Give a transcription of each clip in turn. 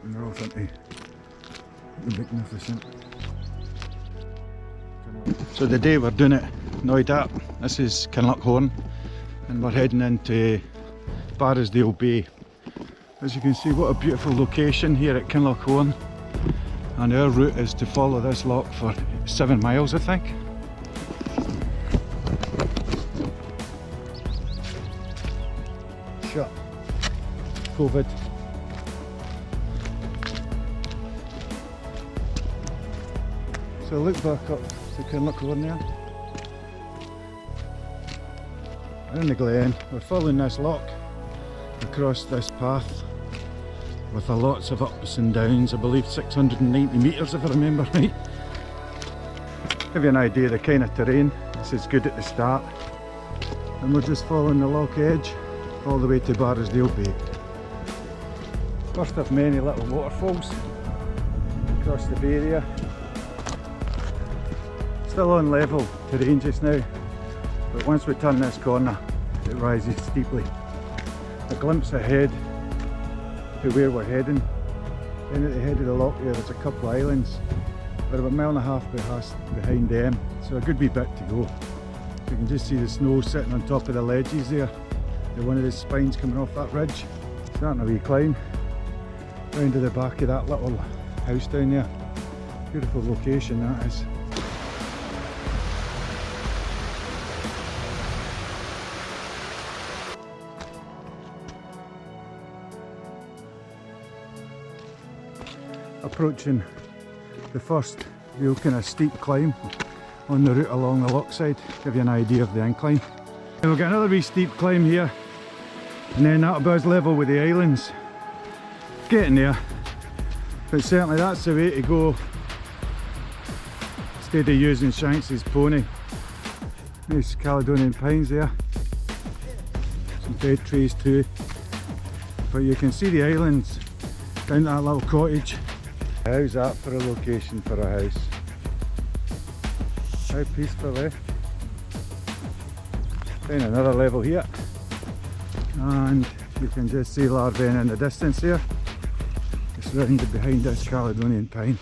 Munros into the magnificent. So the day we're doing it, Knoydart, this is Loch-Hourn, and we're heading into Barrisdale Bay. As you can see, what a beautiful location here at Loch-Hourn, and our route is to follow this loch for 7 miles, I think. Shut. COVID. So look back up to Loch-Hourn there. We're in the glen. We're following this loch across this path with lots of ups and downs. I believe 690 metres if I remember right. Give you an idea of the kind of terrain. This is good at the start. And we're just following the loch edge all the way to Barrisdale Bay. First of many little waterfalls across the bay there. Still on level terrain just now, but once we turn this corner it rises steeply. A glimpse ahead to where we're heading. Then at the head of the loch there's a couple of islands. We're about 1.5 miles behind them, so a good wee bit to go. You can just see the snow sitting on top of the ledges there. One of the spines coming off that ridge. Starting a wee climb round to the back of that little house down there. Beautiful location that is. Approaching the first real kind of steep climb on the route along the loch side, give you an idea of the incline. And we'll get another wee steep climb here, and then that'll be us level with the islands. Getting there, but certainly that's the way to go instead of using Shanks's pony. Nice Caledonian pines there, some dead trees too, but you can see the islands down that little cottage. How's that for a location for a house? How peaceful, eh? Then another level here, and you can just see Ladhar Bheinn in the distance here, surrounded behind this Caledonian pine.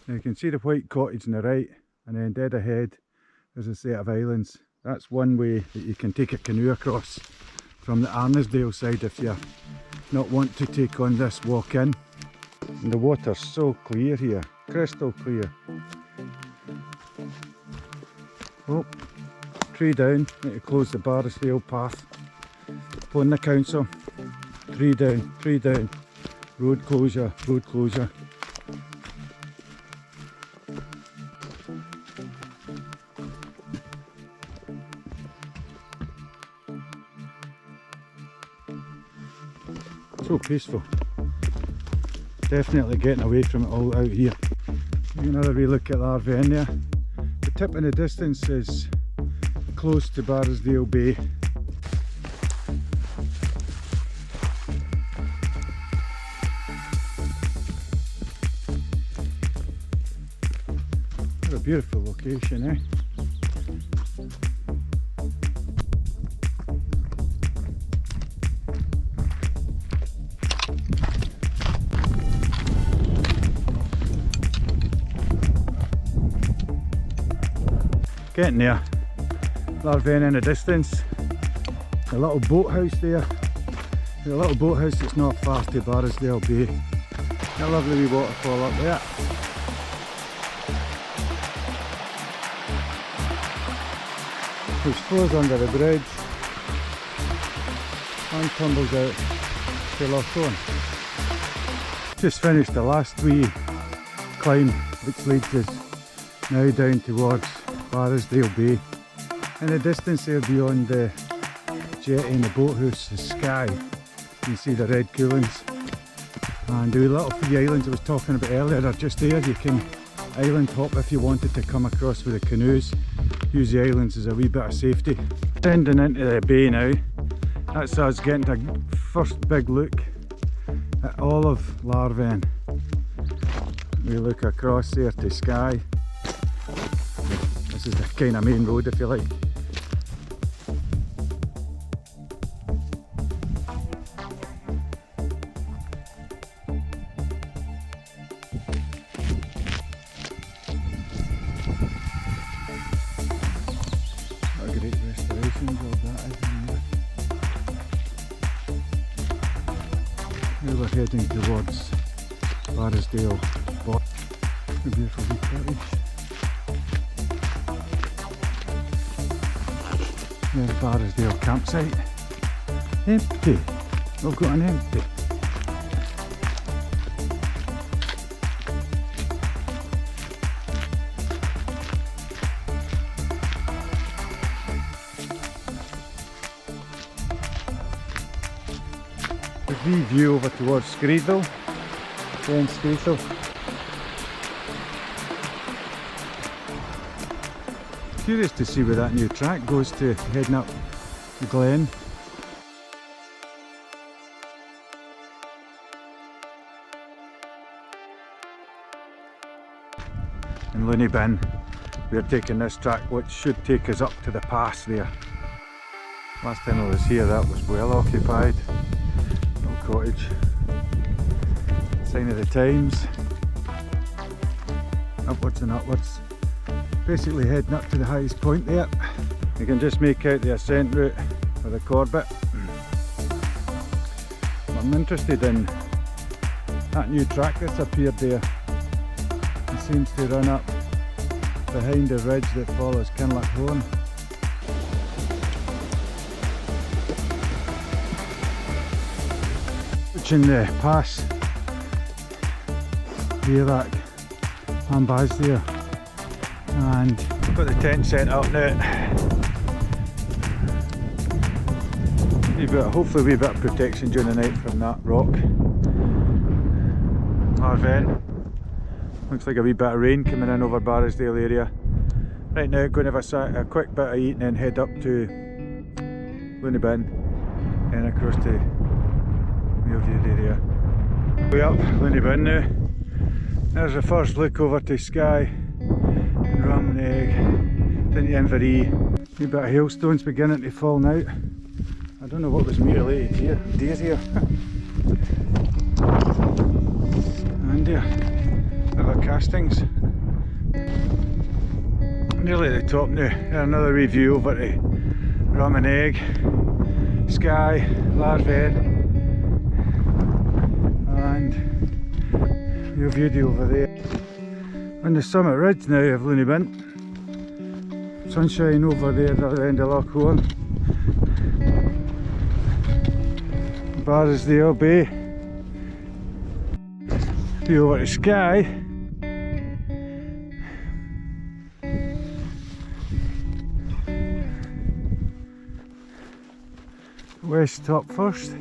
Now you can see the white cottage on the right, and then dead ahead there's a set of islands. That's one way that you can take a canoe across from the Barrisdale side if you not want to take on this walk in. And the water's so clear here, crystal clear. Oh, tree down, need to close the Barrisdale path. Phone the council. Tree down, road closure, road closure. So peaceful. Definitely getting away from it all out here. Another wee look at Ladhar Bheinn there. The tip in the distance is close to Barrisdale Bay. What a beautiful location, eh? Getting there. Ladhar Bheinn in the distance. A little boathouse there. A little boathouse that's not far to Barrisdale Bay. A lovely wee waterfall up there. Which flows under the bridge and tumbles out to Loch-Hourn. Just finished the last wee climb, which leads us now down towards Barrisdale Bay. In the distance there beyond the jetty and the boathouse, the sky, you can see the red coolings. And the little 3 islands I was talking about earlier are just there. You can island hop if you wanted to come across with the canoes. Use the islands as a wee bit of safety. Descending into the bay now. That's us getting a first big look at all of Ladhar Bheinn. We look across there to Skye. This is the kind of main road if you like. Now we're heading towards Barrisdale Bay. A beautiful wee cottage. There's Barrisdale campsite. Empty. We've got an empty. The view over towards Screedville, then Screedville. Curious to see where that new track goes to, heading up the glen. In Luinne Bheinn, we're taking this track which should take us up to the pass there. Last time I was here that was well occupied. Cottage. Sign of the times. Upwards and upwards. Basically heading up to the highest point there. You can just make out the Ascent route for the Corbett. I'm interested in that new track that's appeared there. It seems to run up behind the ridge that follows Loch-Hourn. In the pass Bearlack and Baz there, and got the tent set up now. Hopefully a wee bit of protection during the night from that rock. Ladhar Bheinn. Looks like a wee bit of rain coming in over Barrisdale area. Right now going to have a quick bit of eat and then head up to Luinne Bheinn and across to Meall Buidhe area. Way up Luinne Bheinn now. There's the first look over to Skye and Ramnegg, into Inveree. A bit of hailstones beginning to fall now. I don't know what was mutilated here. Deer here. And there. Other castings. Nearly at the top now. Another review over to Ramnegg, Skye, Ladhar Bheinn. And Meall Buidhe over there. On the summit ridge now of Luinne Bheinn. Sunshine over there at the other end of Loch-Hourn. Barrisdale Bay. View over to Skye. West top first.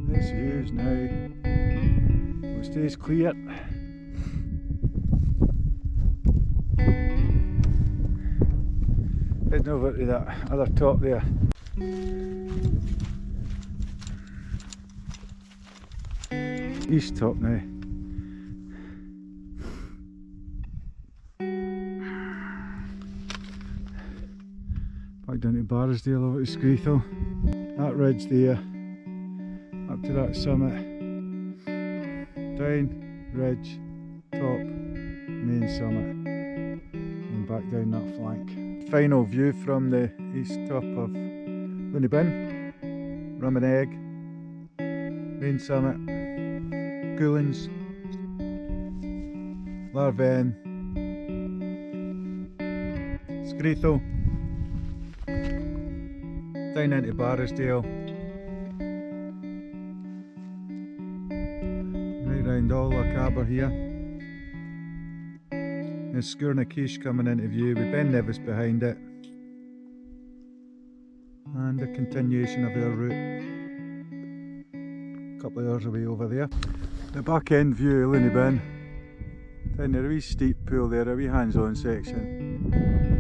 This view is now, it stays clear. Heading over to that other top there. East top now. Back down to Barrisdale over to Screedville. That ridge there, up to that summit. Down, ridge, top, main summit, and back down that flank. Final view from the east top of Luinne Bheinn, Ramnegg, main summit, Goulins, Ladhar Bheinn, Screedville, down into Barrisdale, right round all Loch-Hourn here. There's Sgurnakish coming into view with Ben Nevis behind it, and a continuation of their route a couple of hours away over there. The back end view of Luinne Bheinn, down there, a wee steep pool there, a wee hands-on section,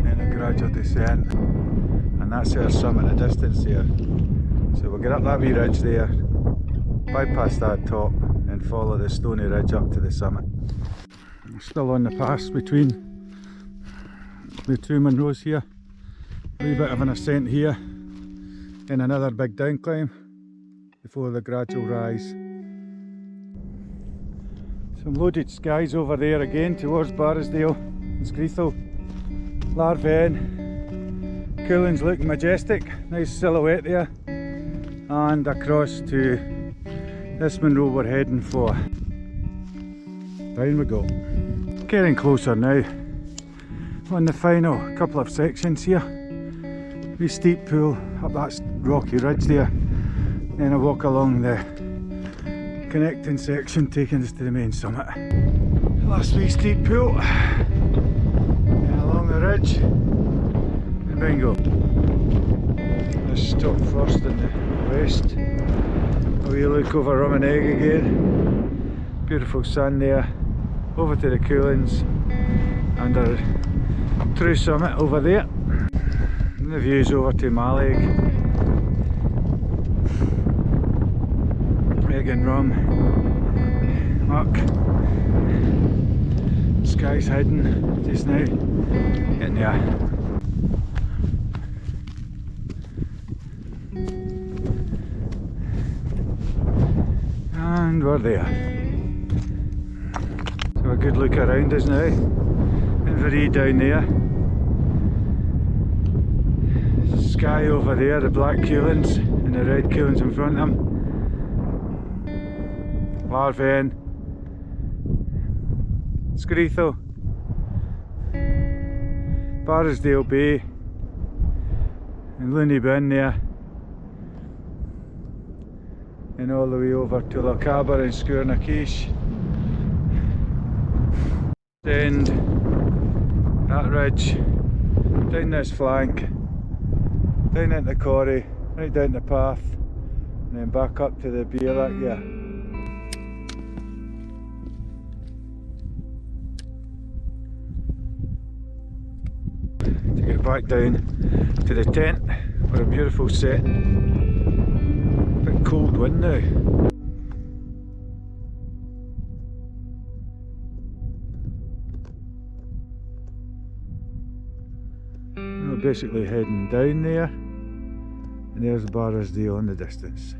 then a gradual descent, and that's our summit in the distance there. So we'll get up that wee ridge there, bypass that top and follow the stony ridge up to the summit. Still on the pass between the two Munros here. A wee bit of an ascent here, and another big down climb before the gradual rise. Some loaded skies over there again towards Barrisdale, Screethel, Ladhar Bheinn, Coolins looking majestic, nice silhouette there, and across to this Munro we're heading for. Down we go. Getting closer now. On the final couple of sections here. Wee steep pull up that rocky ridge there. Then a walk along the connecting section taking us to the main summit. Last wee steep pull. And along the ridge. And bingo. Let's stop first in the west. A wee look over Rummenegg again. Beautiful sun there. Over to the Coolins and our true summit over there. And the views over to Malleg. Egg and rum. Muck. Sky's hidden just now. Getting there. And we're there. So a good look around us now. Inverie down there. Sky over there, the black Coolins and the red Coolins in front of them. Ladhar Bheinn. Screethel. Barrisdale Bay. And Luinne Bheinn there. And all the way over to Loch-Hourn and Scotland-Munros. Ascend that ridge, down this flank, down into the quarry, right down the path, and then back up to the Bearlack here. To get back down to the tent for a beautiful set. Bit cold wind now. We're basically heading down there, and there's Barrisdale in the distance.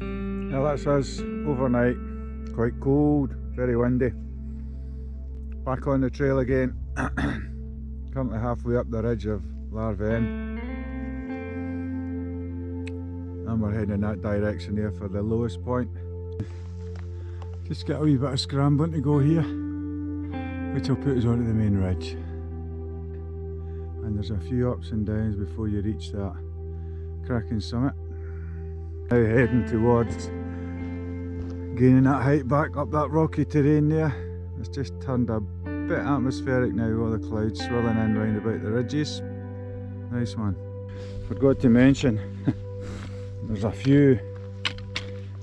Now that's us overnight, quite cold, very windy. Back on the trail again, currently halfway up the ridge of Ladhar Bheinn, and we're heading in that direction there for the lowest point. Just got a wee bit of scrambling to go here, which will put us onto the main ridge. And there's a few ups and downs before you reach that cracking summit. Now heading towards gaining that height back up that rocky terrain there. It's just turned a bit atmospheric now, all the clouds swirling in round about the ridges. Nice one. Forgot to mention, there's a few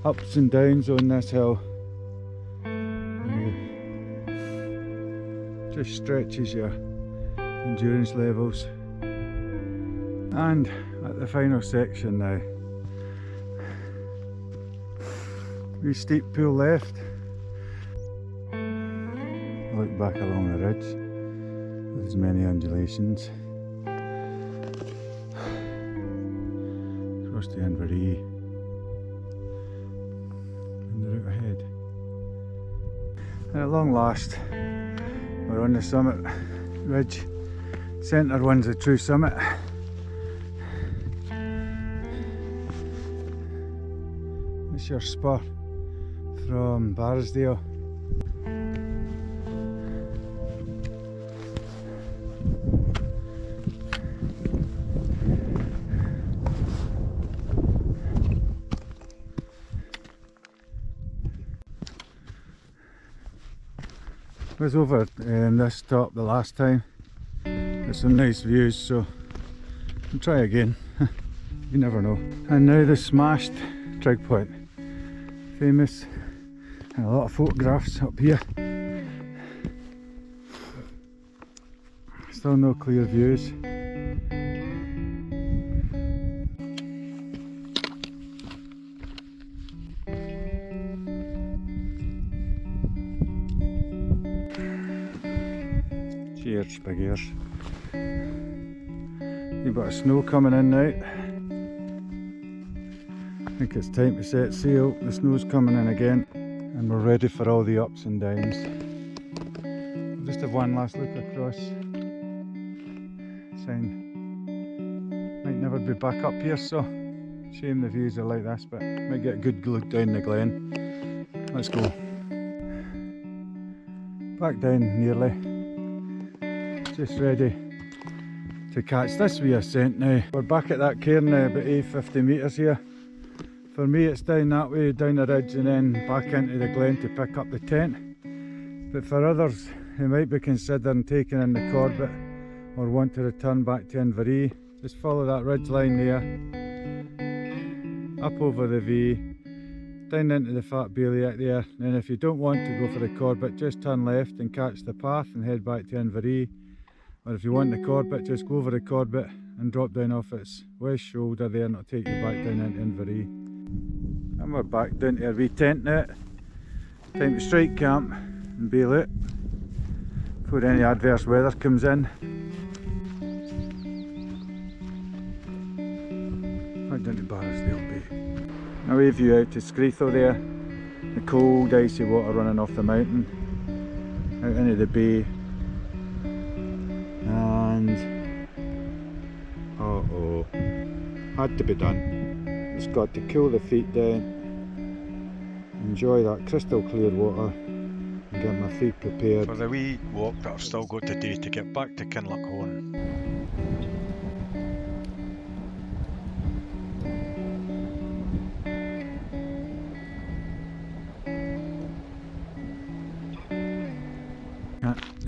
ups and downs on this hill. Just stretches your endurance levels. And at the final section now, wee steep pull left. Look back along the ridge with as many undulations. Across the Inverie and the route ahead. And at long last, we're on the summit ridge. Centre one's the true summit. It's your spur from Barrisdale. I was over this top the last time. There's some nice views, so I'll try again. You never know. And now the smashed trig point. Famous, and a lot of photographs up here. Still no clear views. Cheers, big ears. A bit of snow coming in now. I think it's time to set sail. The snow's coming in again. and we're ready for all the ups and downs. We'll just have one last look across. Saying might never be back up here, so shame the views are like this, but might get a good look down the glen. Let's go. Back down nearly. Just ready to catch this wee ascent now. We're back at that cairn now, about 50 metres here. For me it's down that way, down the ridge and then back into the glen to pick up the tent. But for others who might be considering taking in the Corbett or want to return back to Inveree, just follow that ridge line there, up over the V, down into the Fat Bailiack there, and if you don't want to go for the Corbett, just turn left and catch the path and head back to Inveree. Or if you want the Corbett, just go over the Corbett and drop down off its west shoulder there and it'll take you back down into Inveree. And we're back down to our wee tent now. Time to strike camp and bail out before any adverse weather comes in. Back down to Barrisdale Bay. Now we view out to Screetho there. The cold icy water running off the mountain out into the bay. And had to be done. Just got to cool the feet down, enjoy that crystal clear water and get my feet prepared for the wee walk that I've still got today to get back to Loch-Hourn.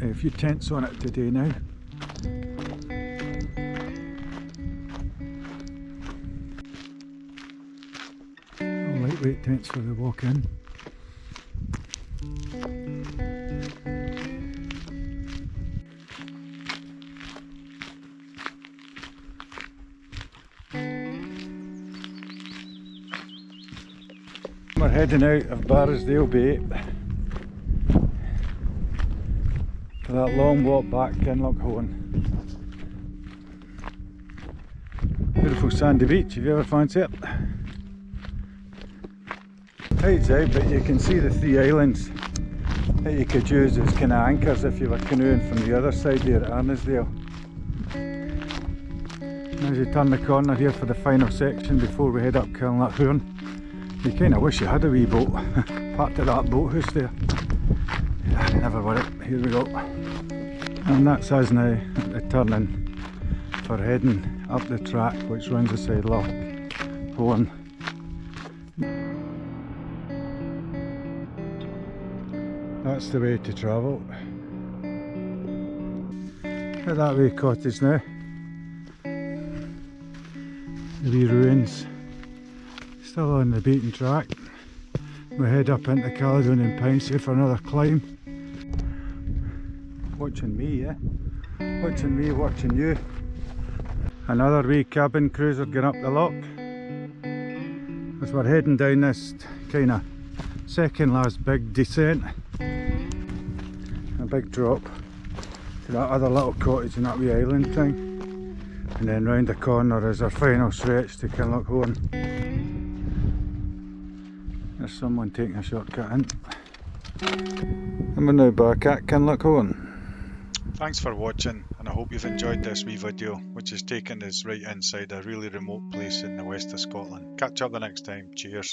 A few tents on it today now. Lightweight tents for the walk in. We're heading out of Barrisdale Bay for that long walk back to Loch-Hourn. Beautiful sandy beach, if you ever fancy it. Tide's out, but you can see the 3 islands that you could use as kind of anchors if you were canoeing from the other side there at Arnisdale. As you turn the corner here for the final section before we head up Loch-Hourn, you kind of wish you had a wee boat parked at that boathouse there. Yeah, never worry, here we go. And that's us now at the turning for heading up the track which runs beside Loch-Hourn. That's the way to travel. At that wee cottage now. The wee ruins. Still on the beaten track. We head up into Caledonian Pines here for another climb. Watching me, yeah? Watching me, watching you. Another wee cabin cruiser going up the loch. As we're heading down this kind of second last big descent. A big drop to that other little cottage in that wee island thing. And then round the corner is our final stretch to Loch-Hourn. There's someone taking a shortcut in. And we're now back at Loch-Hourn. Thanks for watching, and I hope you've enjoyed this wee video, which has taken us right inside a really remote place in the west of Scotland. Catch up the next time. Cheers.